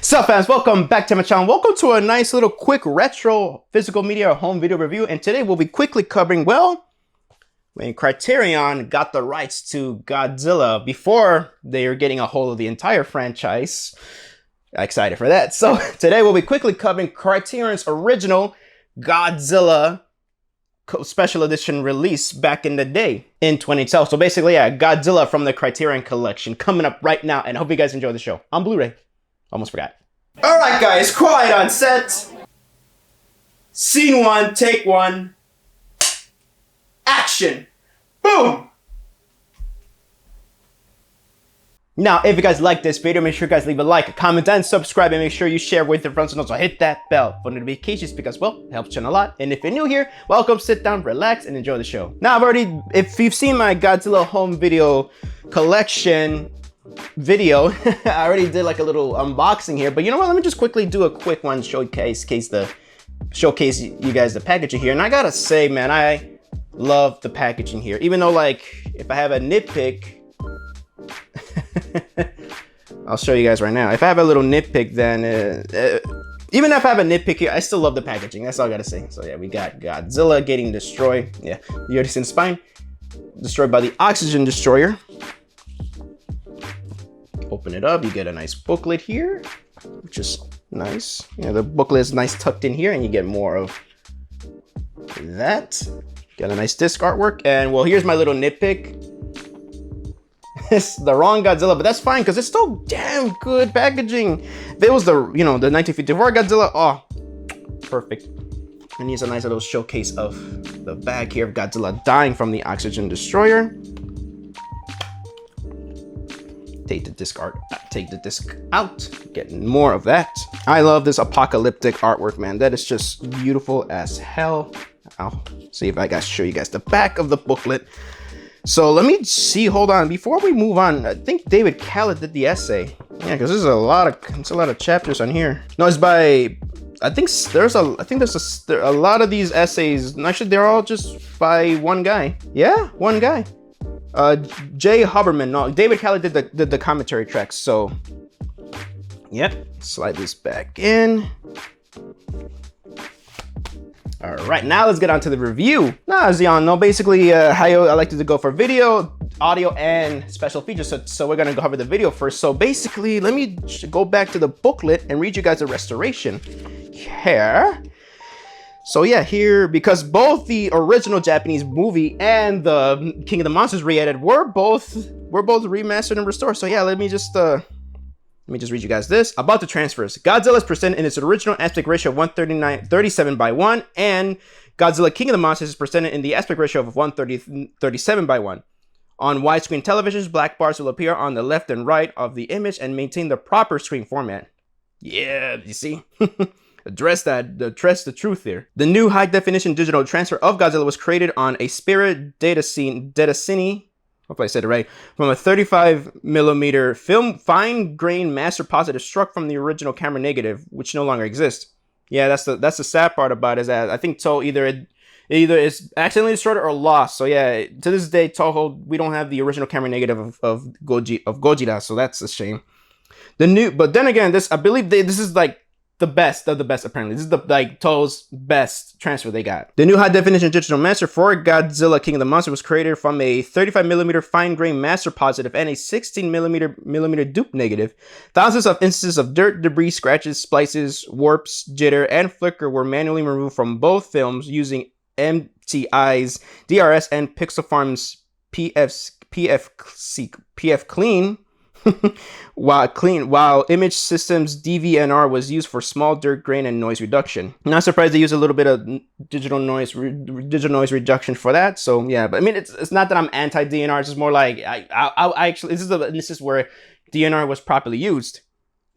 Sup fans, welcome back to my channel. Welcome to a nice little quick retro physical media home video review. And today we'll be quickly covering, well, when Criterion got the rights to Godzilla before they were getting a hold of the entire franchise. Excited for that. So today we'll be quickly covering Criterion's original Godzilla special edition release back in the day in 2012. So basically, yeah, Godzilla from the Criterion collection coming up right now. And I hope you guys enjoy the show on Blu-ray. Almost forgot. All right, guys, quiet on set. Scene one, take one. Action. Boom. Now, if you guys like this video, make sure you guys leave a like, a comment, and subscribe, and make sure you share with your friends and also hit that bell for notifications because, well, it helps channel a lot. And if you're new here, welcome, sit down, relax, and enjoy the show. Now, if you've seen my Godzilla home video collection video, I already did like a little unboxing here, but you know what, let me just quickly do a quick one, showcase you guys the packaging here. And I gotta say, man, I love the packaging here, even though, like, if I have a nitpick, I'll show you guys right now. If I have a little nitpick, then even if I have a nitpick here, I still love the packaging. That's all I gotta say. So yeah, we got Godzilla getting destroyed. Yeah, you already seen the spine, destroyed by the oxygen destroyer. Open it up, you get a nice booklet here, which is nice. Yeah, the booklet is nice tucked in here, and you get more of that. Got a nice disc artwork, and well, here's my little nitpick. It's the wrong Godzilla, but that's fine because it's still damn good packaging. If it was the, the 1954 Godzilla, oh, perfect. And here's a nice little showcase of the bag here of Godzilla dying from the oxygen destroyer. Take the disc out, getting more of that. I love this apocalyptic artwork, man. That is just beautiful as hell. I'll see if I can show you guys the back of the booklet. So let me see, hold on, before we move on, I think David Khaled did the essay. Yeah, because there's a lot of chapters on here. No, it's by, I think there's a lot of these essays, actually they're all just by one guy. Yeah, one guy. Jay Huberman. No, David Khaled did the commentary tracks. So, yep. Slide this back in. All right, now let's get on to the review. Now, as y'all know, basically, how I like to go for video, audio, and special features. So we're gonna go over the video first. So basically, let me go back to the booklet and read you guys the restoration here. So yeah, here, because both the original Japanese movie and the King of the Monsters re-edited were both remastered and restored. So yeah, let me just read you guys this. About the transfers. Godzilla is presented in its original aspect ratio of 1:37:1, and Godzilla King of the Monsters is presented in the aspect ratio of 1:37:1. On widescreen televisions, black bars will appear on the left and right of the image and maintain the proper screen format. Yeah, you see? Address the truth there. The new high-definition digital transfer of Godzilla was created on a Spirit Datacine, hopefully I said it right, from a 35mm film fine-grained master positive struck from the original camera negative, which no longer exists. Yeah, that's the sad part about it, is that I think Toho either it's accidentally destroyed or lost. So yeah, to this day, Toho, we don't have the original camera negative of Godzilla, so that's a shame. But then again, I believe this is like the best of the best, apparently. This is Toho's best transfer they got. The new high-definition digital master for Godzilla King of the Monsters was created from a 35mm fine-grained master positive and a 16mm dupe negative. Thousands of instances of dirt, debris, scratches, splices, warps, jitter, and flicker were manually removed from both films using MTI's DRS and Pixelfarm's PF Clean. while Image Systems DVNR was used for small dirt grain and noise reduction. Not surprised they use a little bit of digital noise reduction for that. So yeah, but I mean, it's not that I'm anti DNR. It's just more like I actually this is where DNR was properly used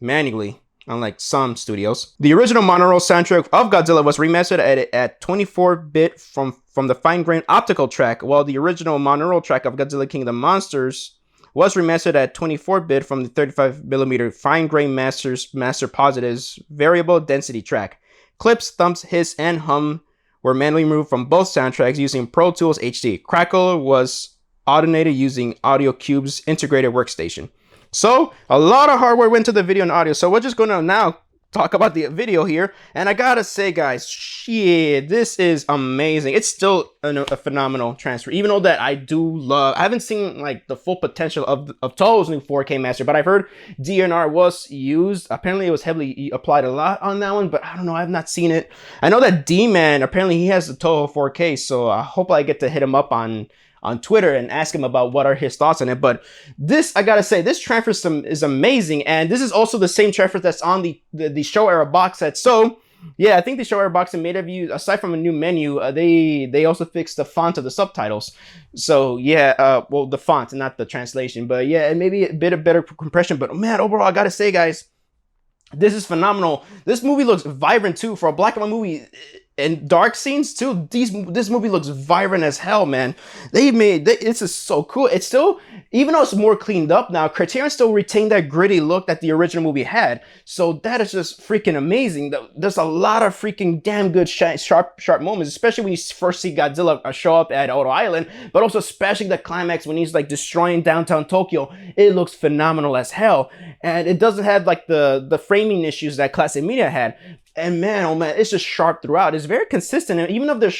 manually, unlike some studios. The original monaural soundtrack of Godzilla was remastered at 24-bit from the fine-grained optical track, while the original monaural track of Godzilla King of the Monsters was remastered at 24-bit from the 35mm fine-grained master positives variable density track. Clips, thumps, hiss, and hum were manually removed from both soundtracks using Pro Tools HD. Crackle was automated using Audio Cube's integrated workstation. So a lot of hard work went to the video and audio. So we're just gonna now talk about the video here, and I gotta say, guys, shit, this is amazing. It's still a phenomenal transfer, even though that I haven't seen like the full potential of Toho's new 4K master, but I've heard DNR was used. Apparently it was heavily applied a lot on that one, but I don't know, I've not seen it. I know that D-Man, apparently he has the Toho 4K, so I hope I get to hit him up on Twitter and ask him about what are his thoughts on it. But this, I gotta say, this transfer is amazing, and this is also the same transfer that's on the show era box set. So yeah, I think the show era box set made of you, aside from a new menu, they also fixed the font of the subtitles. So yeah, well, the font, not the translation, but yeah, and maybe a bit of better compression. But man, overall, I gotta say, guys, this is phenomenal. This movie looks vibrant too for a black and white movie. And dark scenes too. This movie looks vibrant as hell, man. This is so cool. It's still, even though it's more cleaned up now, Criterion still retained that gritty look that the original movie had. So that is just freaking amazing. There's a lot of freaking damn good sharp moments, especially when you first see Godzilla show up at Oto Island, but also especially the climax when he's like destroying downtown Tokyo. It looks phenomenal as hell, and it doesn't have like the framing issues that classic media had. And man, oh man, it's just sharp throughout. It's very consistent. And even if they're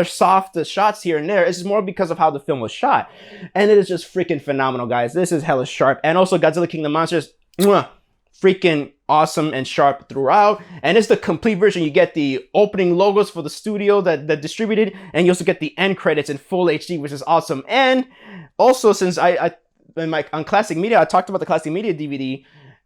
soft, the shots here and there, it's just more because of how the film was shot. And it is just freaking phenomenal, guys. This is hella sharp. And also Godzilla King of the Monsters, freaking awesome and sharp throughout. And it's the complete version. You get the opening logos for the studio that distributed, and you also get the end credits in full HD, which is awesome. And also, since on Classic Media, I talked about the Classic Media DVD,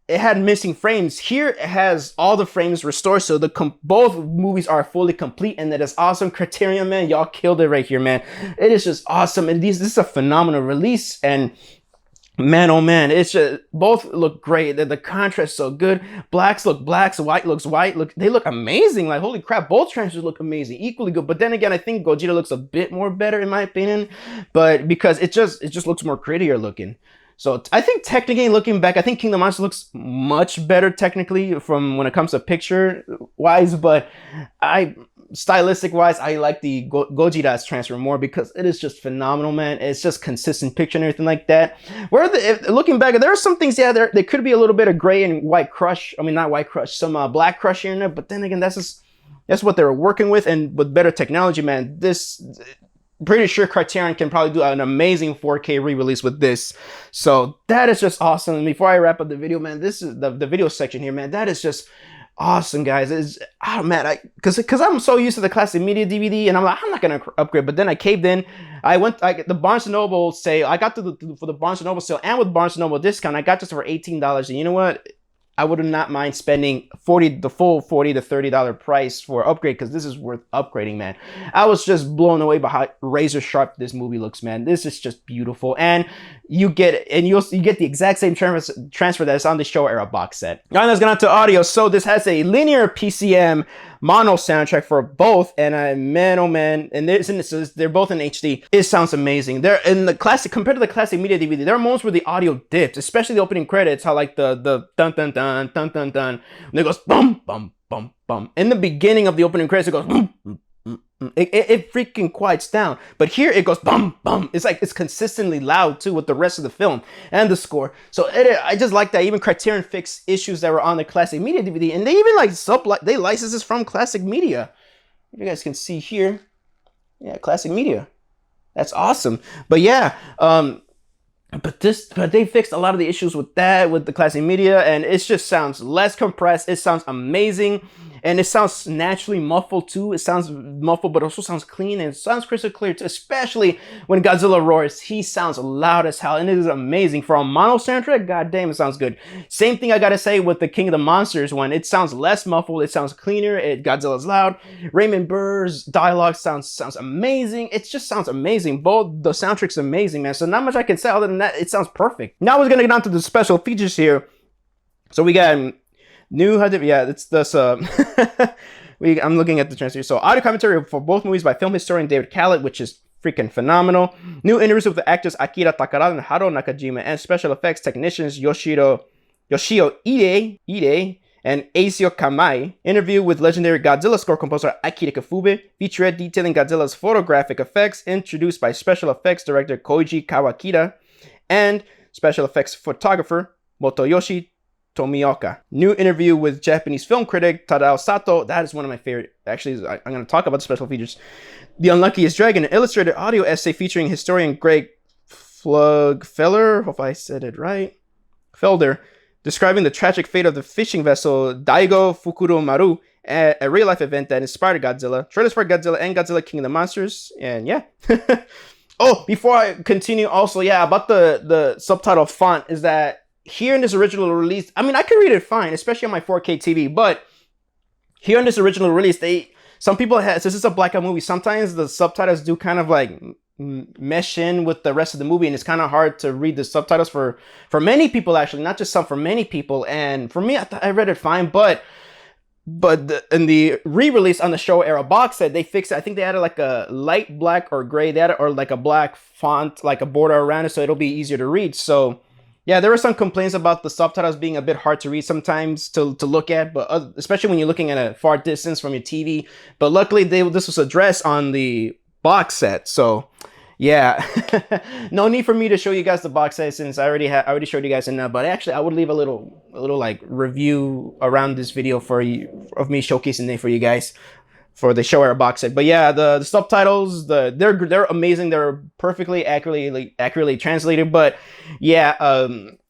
it had missing frames. Here it has all the frames restored, so both movies are fully complete, and that is awesome. Criterion, man, y'all killed it right here, man. It is just awesome, and this is a phenomenal release, and man, oh man, it's just, both look great. The contrast is so good. Blacks look blacks, white looks white. They look amazing. Like, holy crap, both transfers look amazing, equally good. But then again, I think Gogeta looks a bit more better in my opinion, but because it just looks more grittier looking. So I think technically, looking back, I think King of the Monsters looks much better technically from when it comes to picture wise, but stylistic wise, I like the Gogeta's transfer more because it is just phenomenal, man. It's just consistent picture and everything like that. Looking back, there are some things, yeah, there could be a little bit of gray and white crush. I mean, not white crush, some black crush here and there, but then again, that's what they were working with, and with better technology, man, pretty sure Criterion can probably do an amazing 4K re-release with this. So that is just awesome. And before I wrap up the video, man, this is the video section here, man. That is just awesome, guys. Oh man, because I'm so used to the Classic Media DVD, and I'm like, I'm not gonna upgrade. But then I caved in. The Barnes & Noble sale. I got for the Barnes & Noble sale, and with Barnes & Noble discount, I got this for $18. And you know what? I would not mind spending the full $40 to $30 price for upgrade, because this is worth upgrading, man. I was just blown away by how razor sharp this movie looks, man. This is just beautiful, and you get the exact same transfer that is on the show era box set. All right, let's get on to audio. So this has a linear PCM mono soundtrack for both, and man, oh man, and they're both in HD. It sounds amazing. They're in the classic, compared to the Classic Media DVD, there are moments where the audio dips, especially the opening credits, how like the dun dun dun dun dun dun, and it goes bum bum bum bum. In the beginning of the opening credits, it goes bum. It freaking quiets down, but here it goes bum bum. It's like it's consistently loud too with the rest of the film and the score. So I just like that. Even Criterion fixed issues that were on the Classic Media DVD, and they even they license this from Classic Media. If you guys can see here, yeah, Classic Media. That's awesome. But yeah, but they fixed a lot of the issues with the Classic Media, and it just sounds less compressed. It sounds amazing. And it sounds naturally muffled too. It sounds muffled, but also sounds clean, and it sounds crystal clear too, especially when Godzilla roars. He sounds loud as hell, and it is amazing. For a mono soundtrack, goddamn, it sounds good. Same thing I gotta say with the King of the Monsters one. It sounds less muffled, it sounds cleaner, Godzilla's loud. Raymond Burr's dialogue sounds amazing. It just sounds amazing. Both the soundtrack's amazing, man. So not much I can say other than that. It sounds perfect. Now we're gonna get on to the special features here. So we got it's this I'm looking at the transfer. So audio commentary for both movies by film historian David Khaled, which is freaking phenomenal. New interviews with the actors Akira Takarada and Haro Nakajima, and special effects technicians Yoshio Ide and Aisio Kamai. Interview with legendary Godzilla score composer Akira Kafube, featurette detailing Godzilla's photographic effects, introduced by special effects director Koji Kawakita, and special effects photographer Motoyoshi Tomioka. New interview with Japanese film critic Tadao Sato. That is one of my favorite. Actually, I'm going to talk about the special features. The Unluckiest Dragon, an illustrated audio essay featuring historian Greg Flugfeller, hope I said it right, Felder, describing the tragic fate of the fishing vessel Daigo Fukuromaru, a real-life event that inspired Godzilla. Trailers for Godzilla and Godzilla King of the Monsters, and yeah. Oh, before I continue, also, yeah, about the subtitle font, is that here in this original release, I mean, I can read it fine, especially on my 4K TV, but here in this original release, some people have, since it's a blackout movie, sometimes the subtitles do kind of like mesh in with the rest of the movie, and it's kind of hard to read the subtitles for many people, actually, not just some, for many people. And for me, I read it fine, but in the re-release on the Showa era box set, they fixed it. I think they added like a light black or gray, or like a black font, like a border around it, so it'll be easier to read. So yeah, there were some complaints about the subtitles being a bit hard to read sometimes to look at, but especially when you're looking at a far distance from your TV. But luckily, this was addressed on the box set. So yeah, no need for me to show you guys the box set since I already showed you guys enough. But actually, I would leave a little like review around this video of me showcasing it for you guys for the Showa era box set. But yeah, the subtitles, they're amazing. They're perfectly accurately translated. But yeah,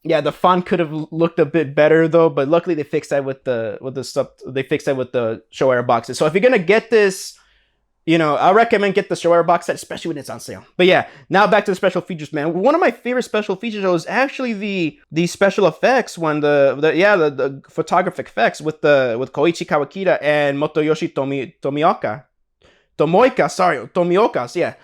the font could have looked a bit better though. But luckily they fixed that with the Showa era box set. So if you're gonna get this, you know, I recommend get the Showa era box set, especially when it's on sale. But yeah, now back to the special features, man. One of my favorite special features though is actually the special effects one, the photographic effects with Koichi Kawakita and Motoyoshi Tomioka. Yeah,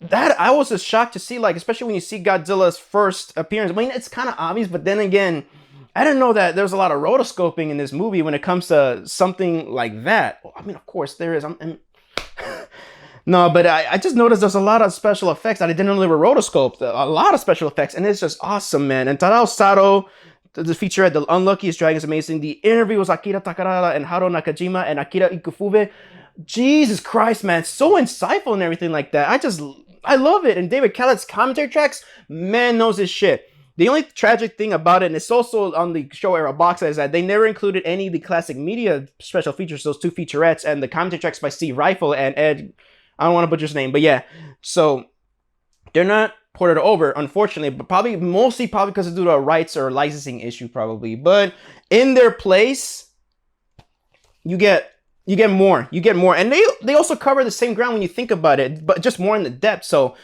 that I was just shocked to see, like, especially when you see Godzilla's first appearance. I mean, it's kind of obvious, but then again, I didn't know that there's a lot of rotoscoping in this movie when it comes to something like that. I mean, of course there is. No, but I just noticed there's a lot of special effects that I didn't know they were rotoscoped. A lot of special effects, and it's just awesome, man. And Tadao Sato, the featurette, The Unluckiest Dragon, is amazing. The interview with Akira Takarada and Haruo Nakajima and Akira Ikufube. Jesus Christ, man, so insightful and everything like that. I love it. And David Callett's commentary tracks, man knows his shit. The only tragic thing about it, and it's also on the Showa era box set, is that they never included any of the classic media special features, those two featurettes, and the commentary tracks by Steve Rifle and Ed, I don't want to butcher his name, but yeah. So they're not ported over, unfortunately, but mostly because it's due to a rights or licensing issue, probably. But in their place, you get more. And they also cover the same ground when you think about it, but just more in the depth. So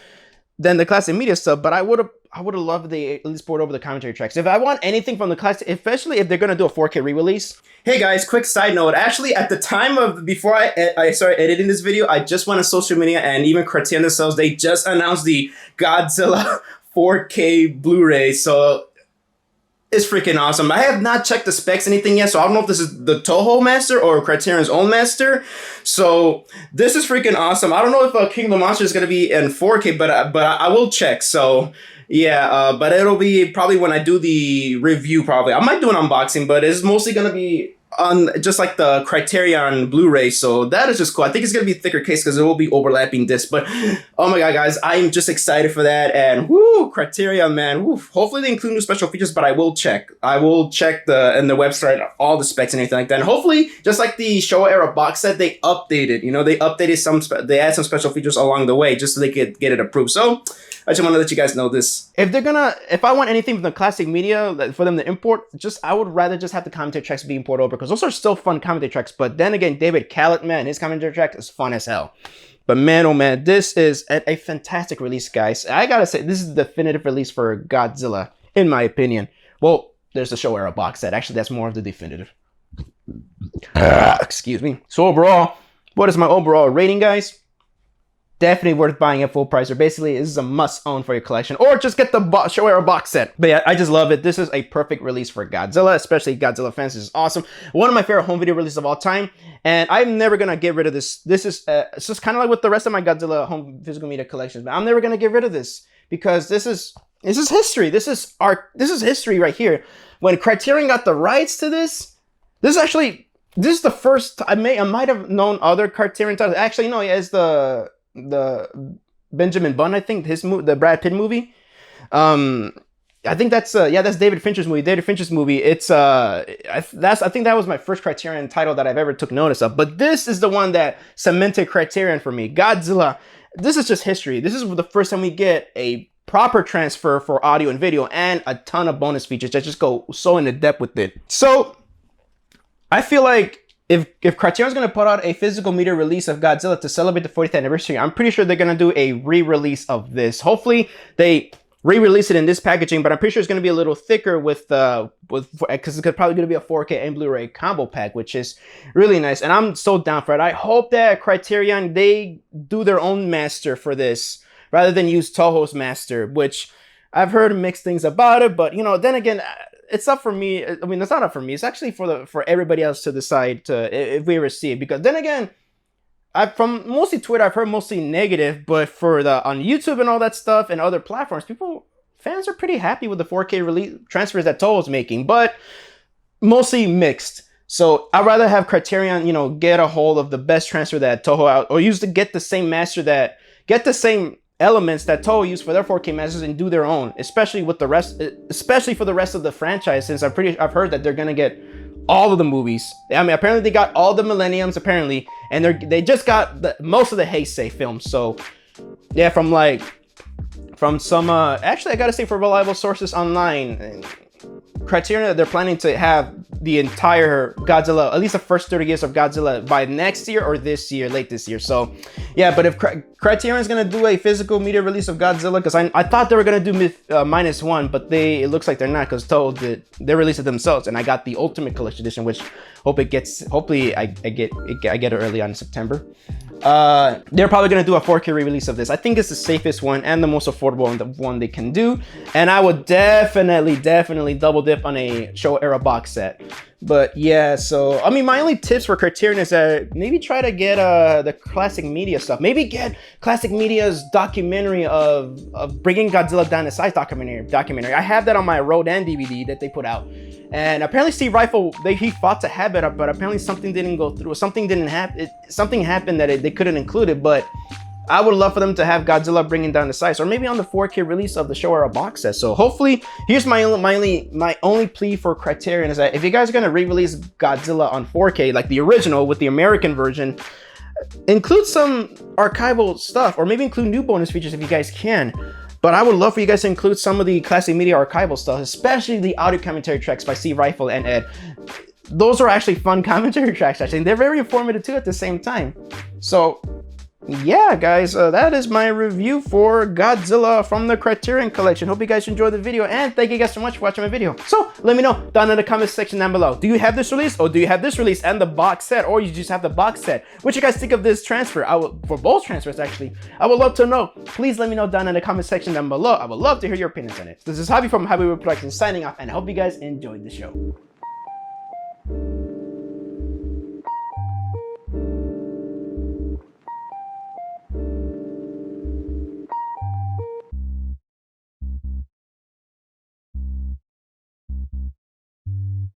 than the classic media stuff. But I would have loved they at least poured over the commentary tracks. If I want anything from the classic, especially if they're gonna do a 4K re-release. Hey guys, quick side note. Actually, at the time of before I started editing this video, I just went on social media, and even Criterion themselves, they just announced the Godzilla 4K Blu-ray. So it's freaking awesome. I have not checked the specs, anything yet, so I don't know if this is the Toho master or Criterion's own master. So this is freaking awesome. I don't know if King of the Monsters is gonna be in 4K, but I will check. So yeah, but it'll be probably when I do the review. Probably I might do an unboxing, but it's mostly gonna be on just like the Criterion Blu-ray. So that is just cool. I think it's gonna be a thicker case because it will be overlapping discs. But oh my god, guys, I'm just excited for that. And whoo, Criterion, man. Woo. Hopefully they include new special features, but I will check. I will check in the website all the specs and anything like that. And hopefully, just like the Showa era box set, they updated. You know, they updated they add some special features along the way just so they could get it approved. So I just want to let you guys know this. If I want anything from the classic media for them to import, I would rather just have the commentary tracks being ported over, because those are still fun commentary tracks. But then again, David Callett, man, his commentary track is fun as hell. But man, oh man, this is a fantastic release, guys. I gotta say, this is the definitive release for Godzilla, in my opinion. Well, there's the Showa era box set. Actually, that's more of the definitive. Excuse me. So overall, what is my overall rating, guys? Definitely worth buying at full price, or basically this is a must own for your collection, or just get the Showa era box set. But yeah, I just love it. This is a perfect release for Godzilla, especially Godzilla fans. This is awesome. One of my favorite home video releases of all time, and I'm never gonna get rid of this. This is it's just kind of like with the rest of my Godzilla home physical media collections, but I'm never gonna get rid of this because this is history. This is art. This is history right here. When Criterion got the rights to this is the first. I might have known other Criterion titles. Actually, no, yeah, it's the Benjamin Bunn, I think, the Brad Pitt movie. I think that's yeah, that's David Fincher's movie. David Fincher's movie. It's I think that was my first Criterion title that I've ever took notice of. But this is the one that cemented Criterion for me. Godzilla. This is just history. This is the first time we get a proper transfer for audio and video and a ton of bonus features that just go so into depth with it. So I feel like if Criterion's gonna put out a physical media release of Godzilla to celebrate the 40th anniversary, I'm pretty sure they're gonna do a re-release of this. Hopefully they re-release it in this packaging, but I'm pretty sure it's gonna be a little thicker because it's probably gonna be a 4K and Blu-ray combo pack, which is really nice. And I'm so down for it. I hope that Criterion, they do their own master for this rather than use Toho's master, which I've heard mixed things about it. But you know, then again, it's up for me. I mean, it's not up for me. It's actually for everybody else to decide if we ever see it. Because then again, from mostly Twitter, I've heard mostly negative, but on YouTube and all that stuff and other platforms, fans are pretty happy with the 4K release transfers that Toho's making, but mostly mixed. So I'd rather have Criterion, you know, get a hold of the best transfer that Toho out, or get the same master get the same elements that Toho used for their 4K masters and do their own, especially for the rest of the franchise, since I've heard that they're gonna get all of the movies. I mean, apparently they got all the Millenniums, apparently, and they just got most of the Heisei films. So yeah, from some actually, I gotta say, for reliable sources online, Criterion, they're planning to have the entire Godzilla, at least the first 30 years of Godzilla, by next year or this year, late this year. So yeah, but if Criterion is gonna do a physical media release of Godzilla, because I thought they were gonna do -1, but it looks like they're not, because Toho they released it themselves, and I got the Ultimate Collection Edition, which hopefully I get it early on in September. They're probably gonna do a 4K re-release of this. I think it's the safest one and the most affordable one, the one they can do. And I would definitely double dip on a Showa era box set. But yeah, so I mean, my only tips for Criterion is that maybe try to get the Classic Media stuff. Maybe get Classic Media's documentary of bringing Godzilla down to size documentary. I have that on my Rodan DVD that they put out. And apparently Steve Rifle, he fought to have it, but apparently something didn't go through. Something happened that they couldn't include it. But I would love for them to have Godzilla bringing down the size, or maybe on the 4K release of the Showa era box set. So hopefully, here's my only plea for Criterion is that if you guys are gonna re-release Godzilla on 4K, like the original with the American version, include some archival stuff, or maybe include new bonus features if you guys can. But I would love for you guys to include some of the Classic Media archival stuff, especially the audio commentary tracks by Steve Rifle and Ed. Those are actually fun commentary tracks, actually. They're very informative too at the same time. So yeah, guys, that is my review for Godzilla from the Criterion Collection. Hope you guys enjoyed the video, and thank you guys so much for watching my video. So let me know down in the comment section down below. Do you have this release, or do you have this release and the box set, or you just have the box set? What you guys think of this transfer? For both transfers, actually, I would love to know. Please let me know down in the comment section down below. I would love to hear your opinions on it. This is Javi from JAVIWOOD Productions signing off, and I hope you guys enjoyed the show.